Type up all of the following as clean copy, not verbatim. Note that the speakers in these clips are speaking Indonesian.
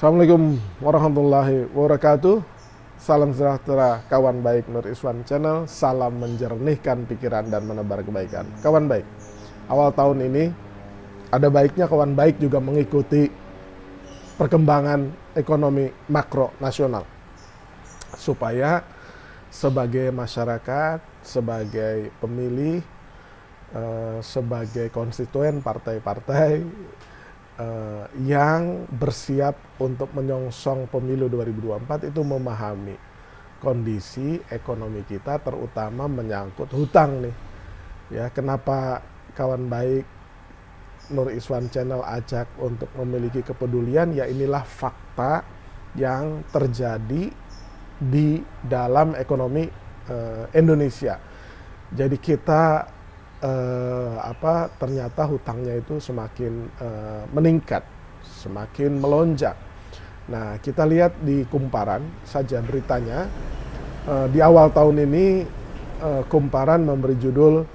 Assalamualaikum warahmatullahi wabarakatuh. Salam sejahtera kawan baik Nur Iswan Channel. Salam menjernihkan pikiran dan menebar kebaikan. Kawan baik, awal tahun ini ada baiknya kawan baik juga mengikuti perkembangan ekonomi makro nasional, supaya sebagai masyarakat, sebagai pemilih, sebagai konstituen partai-partai yang bersiap untuk menyongsong pemilu 2024 itu memahami kondisi ekonomi kita, terutama menyangkut hutang nih. Ya, kenapa kawan baik Nur Iswan Channel ajak untuk memiliki kepedulian? Ya, inilah fakta yang terjadi di dalam ekonomi Indonesia. Jadi kita ternyata hutangnya itu semakin meningkat, semakin melonjak. Nah, kita lihat di Kumparan saja beritanya. Di awal tahun ini Kumparan memberi judul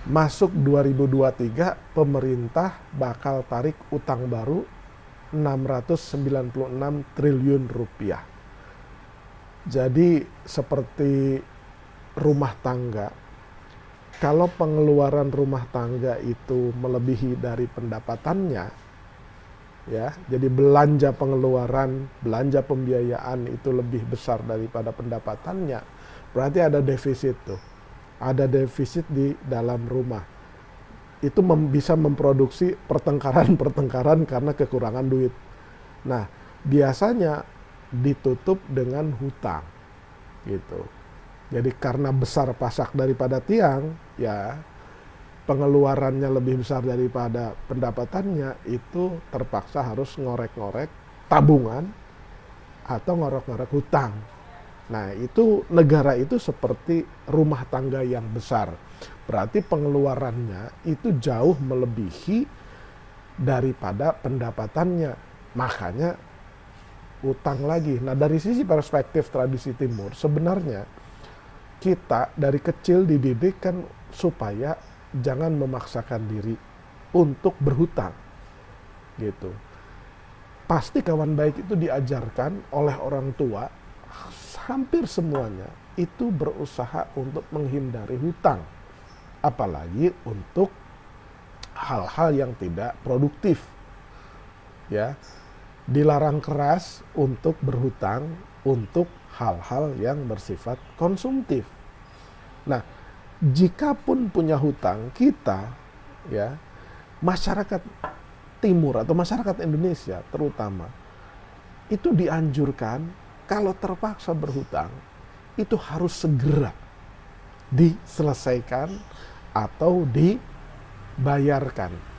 masuk 2023 pemerintah bakal tarik utang baru 696 triliun rupiah. Jadi seperti rumah tangga, kalau pengeluaran rumah tangga itu melebihi dari pendapatannya, ya, jadi belanja pengeluaran, belanja pembiayaan itu lebih besar daripada pendapatannya, berarti ada defisit tuh. Ada defisit di dalam rumah. Itu bisa memproduksi pertengkaran-pertengkaran karena kekurangan duit. Nah, biasanya ditutup dengan hutang, gitu. Jadi karena besar pasak daripada tiang, ya pengeluarannya lebih besar daripada pendapatannya, itu terpaksa harus ngorek-ngorek tabungan atau ngorek-ngorek hutang. Nah, itu negara itu seperti rumah tangga yang besar. Berarti pengeluarannya itu jauh melebihi daripada pendapatannya. Makanya utang lagi. Nah, dari sisi perspektif tradisi timur, sebenarnya kita dari kecil dididik kan supaya jangan memaksakan diri untuk berhutang, gitu. Pasti kawan baik itu diajarkan oleh orang tua, hampir semuanya itu berusaha untuk menghindari hutang, apalagi untuk hal-hal yang tidak produktif. Ya, dilarang keras untuk berhutang untuk hal-hal yang bersifat konsumtif. Nah, jika pun punya hutang, kita, ya, masyarakat timur atau masyarakat Indonesia terutama, itu dianjurkan kalau terpaksa berhutang, itu harus segera diselesaikan atau dibayarkan.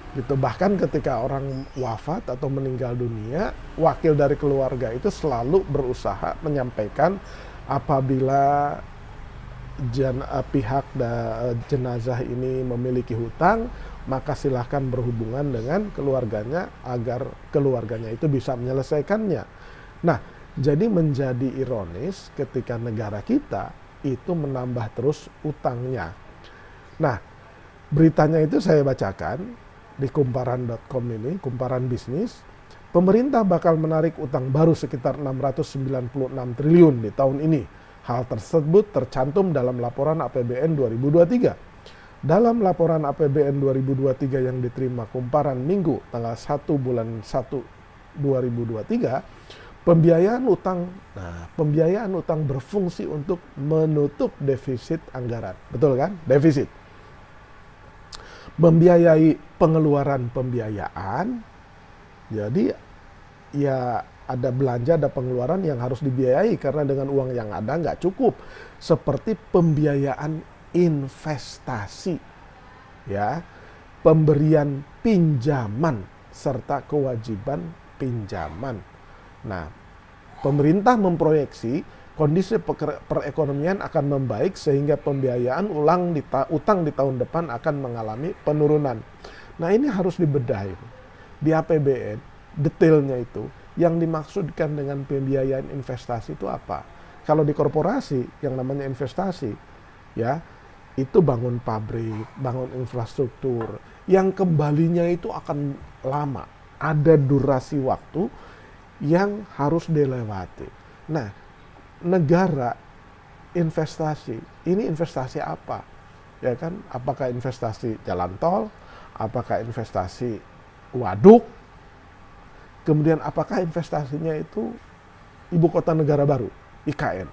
Gitu. Bahkan ketika orang wafat atau meninggal dunia, wakil dari keluarga itu selalu berusaha menyampaikan apabila pihak jenazah ini memiliki hutang, maka silahkan berhubungan dengan keluarganya agar keluarganya itu bisa menyelesaikannya. Nah, jadi menjadi ironis ketika negara kita itu menambah terus utangnya. Nah, beritanya itu saya bacakan di kumparan.com ini, Kumparan Bisnis. Pemerintah bakal menarik utang baru sekitar 696 triliun di tahun ini. Hal tersebut tercantum dalam laporan APBN 2023. Dalam laporan APBN 2023 yang diterima Kumparan Minggu tanggal 1 bulan 1 2023, pembiayaan utang berfungsi untuk menutup defisit anggaran. Betul kan? Defisit. Membiayai pengeluaran pembiayaan, jadi ya ada belanja, ada pengeluaran yang harus dibiayai karena dengan uang yang ada nggak cukup. Seperti pembiayaan investasi, ya, pemberian pinjaman serta kewajiban pinjaman. Nah, pemerintah memproyeksi kondisi perekonomian akan membaik sehingga pembiayaan utang di tahun depan akan mengalami penurunan. Nah, ini harus dibedahi. Di APBN, detailnya itu, yang dimaksudkan dengan pembiayaan investasi itu apa? Kalau di korporasi, yang namanya investasi, ya, itu bangun pabrik, bangun infrastruktur, yang kembalinya itu akan lama. Ada durasi waktu yang harus dilewati. Nah, negara investasi, ini investasi apa? Ya kan, apakah investasi jalan tol, apakah investasi waduk, kemudian apakah investasinya itu ibu kota negara baru, IKN.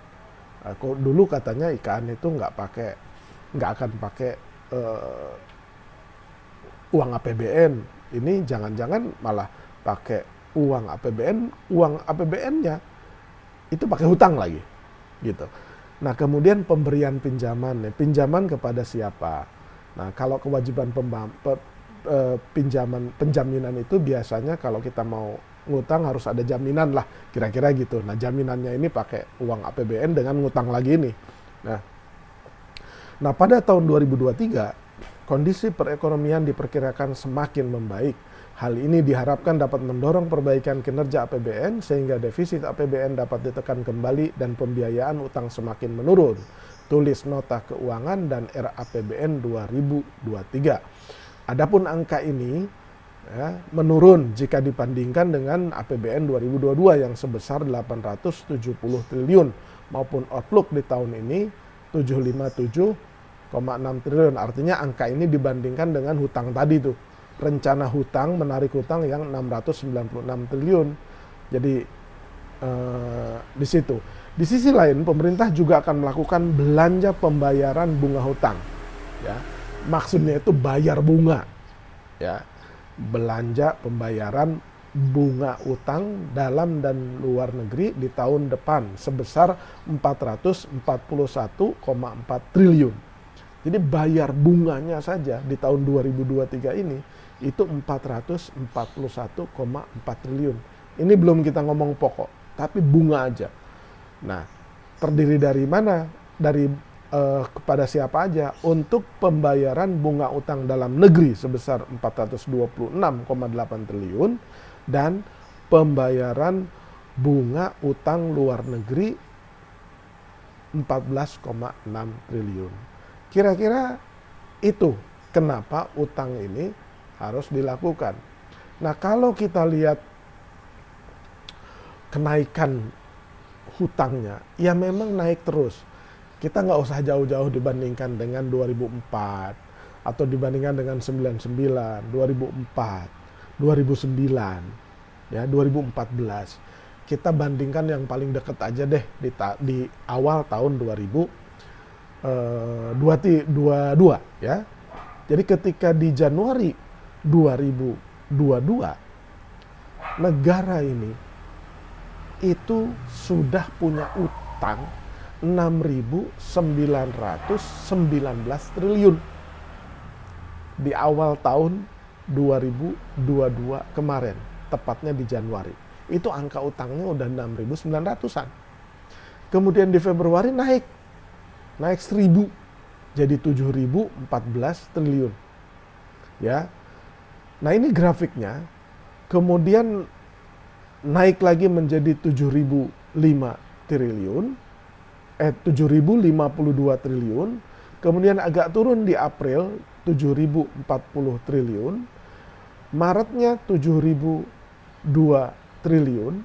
Dulu katanya IKN itu nggak akan pakai uang APBN. Ini jangan-jangan malah pakai uang APBN, uang APBN-nya itu pakai hutang lagi, gitu. Nah, kemudian pemberian pinjaman, pinjaman kepada siapa? Nah, kalau kewajiban penjaminan itu biasanya kalau kita mau ngutang harus ada jaminan lah, kira-kira gitu. Nah, jaminannya ini pakai uang APBN dengan ngutang lagi nih. Nah, pada tahun 2023, kondisi perekonomian diperkirakan semakin membaik. Hal ini diharapkan dapat mendorong perbaikan kinerja APBN sehingga defisit APBN dapat ditekan kembali dan pembiayaan utang semakin menurun. Tulis Nota Keuangan dan RAPBN 2023. Adapun angka ini menurun jika dibandingkan dengan APBN 2022 yang sebesar 870 triliun maupun outlook di tahun ini 757,6 triliun. Artinya angka ini dibandingkan dengan hutang tadi tuh. Rencana hutang, menarik hutang yang 696 triliun. Jadi di situ. Di sisi lain, pemerintah juga akan melakukan belanja pembayaran bunga hutang. Ya, maksudnya itu bayar bunga. Ya, belanja pembayaran bunga utang dalam dan luar negeri di tahun depan sebesar 441,4 triliun. Jadi bayar bunganya saja di tahun 2023 ini itu 441,4 triliun. Ini belum kita ngomong pokok, tapi bunga aja. Nah, terdiri dari mana? Kepada siapa aja? Untuk pembayaran bunga utang dalam negeri sebesar 426,8 triliun dan pembayaran bunga utang luar negeri 14,6 triliun. Kira-kira itu kenapa utang ini harus dilakukan. Nah, kalau kita lihat kenaikan hutangnya, ya memang naik terus. Kita nggak usah jauh-jauh dibandingkan dengan 2004 atau dibandingkan dengan 99, 2004, 2009, ya 2014. Kita bandingkan yang paling dekat aja deh di awal tahun 2022 ya. Jadi ketika di Januari 2022 negara ini itu sudah punya utang 6.919 triliun di awal tahun 2022 kemarin, tepatnya di Januari. Itu angka utangnya udah 6.900-an. Kemudian di Februari naik 1.000 jadi 7.014 triliun. Ya. Nah, ini grafiknya. Kemudian naik lagi menjadi 7.005 triliun. 7.052 triliun. Kemudian agak turun di April 7.040 triliun. Maretnya 7.002 triliun.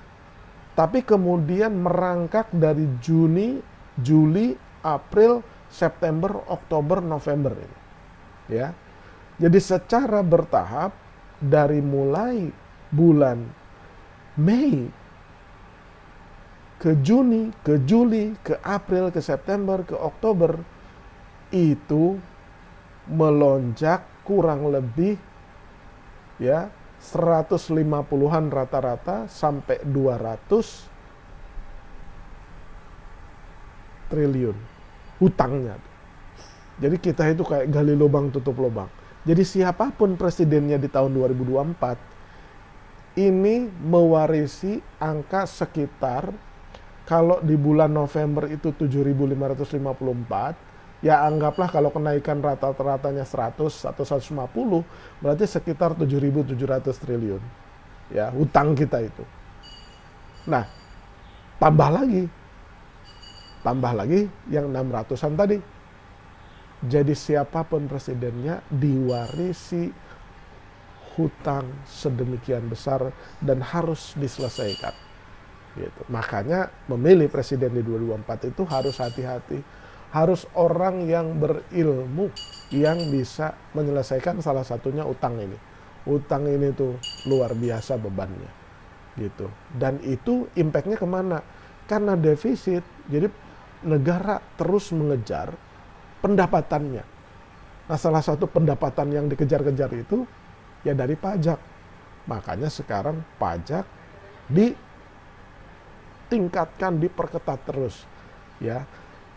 Tapi kemudian merangkak dari Juni, Juli, April, September, Oktober, November ini. Ya. Jadi secara bertahap dari mulai bulan Mei ke Juni, ke Juli, ke April, ke September, ke Oktober itu melonjak kurang lebih ya 150-an rata-rata sampai 200 triliun hutangnya. Jadi kita itu kayak gali lubang tutup lubang. Jadi siapapun presidennya di tahun 2024 ini mewarisi angka sekitar, kalau di bulan November itu 7.554, ya anggaplah kalau kenaikan rata-ratanya 100 atau 150, berarti sekitar 7.700 triliun. Ya, hutang kita itu. Nah, tambah lagi yang 600-an tadi. Jadi siapapun presidennya diwarisi hutang sedemikian besar dan harus diselesaikan. Gitu. Makanya memilih presiden di 2024 itu harus hati-hati, harus orang yang berilmu yang bisa menyelesaikan salah satunya utang ini. Utang ini tuh luar biasa bebannya, gitu. Dan itu impactnya kemana? Karena defisit, jadi negara terus mengejar pendapatannya. Nah, salah satu pendapatan yang dikejar-kejar itu ya dari pajak. Makanya sekarang pajak ditingkatkan, diperketat terus. Ya,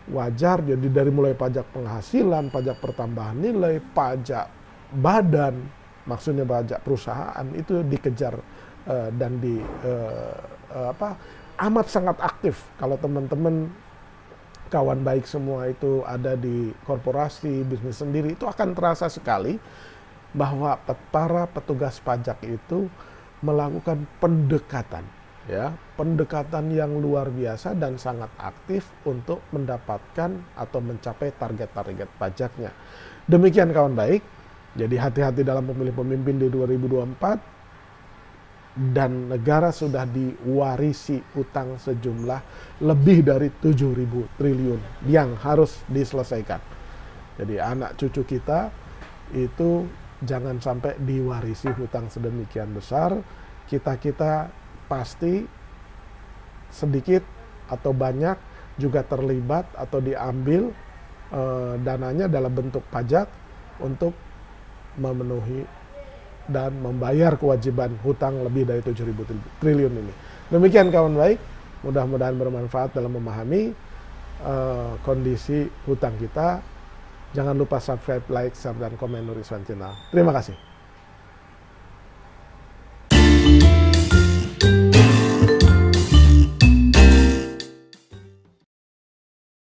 wajar jadi dari mulai pajak penghasilan, pajak pertambahan nilai, pajak badan, maksudnya pajak perusahaan itu dikejar dan amat sangat aktif. Kalau teman-teman kawan baik semua itu ada di korporasi, bisnis sendiri, itu akan terasa sekali bahwa para petugas pajak itu melakukan pendekatan, ya, pendekatan yang luar biasa dan sangat aktif untuk mendapatkan atau mencapai target-target pajaknya. Demikian kawan baik, jadi hati-hati dalam memilih pemimpin di 2024. Dan negara sudah diwarisi utang sejumlah lebih dari 7.000 triliun yang harus diselesaikan. Jadi anak cucu kita itu jangan sampai diwarisi hutang sedemikian besar. Kita pasti sedikit atau banyak juga terlibat atau diambil dananya dalam bentuk pajak untuk memenuhi dan membayar kewajiban hutang lebih dari 7.000 triliun ini. Demikian kawan baik, mudah-mudahan bermanfaat dalam memahami kondisi hutang kita. Jangan lupa subscribe, like, share, dan komen Nur Iswan Channel. Terima kasih.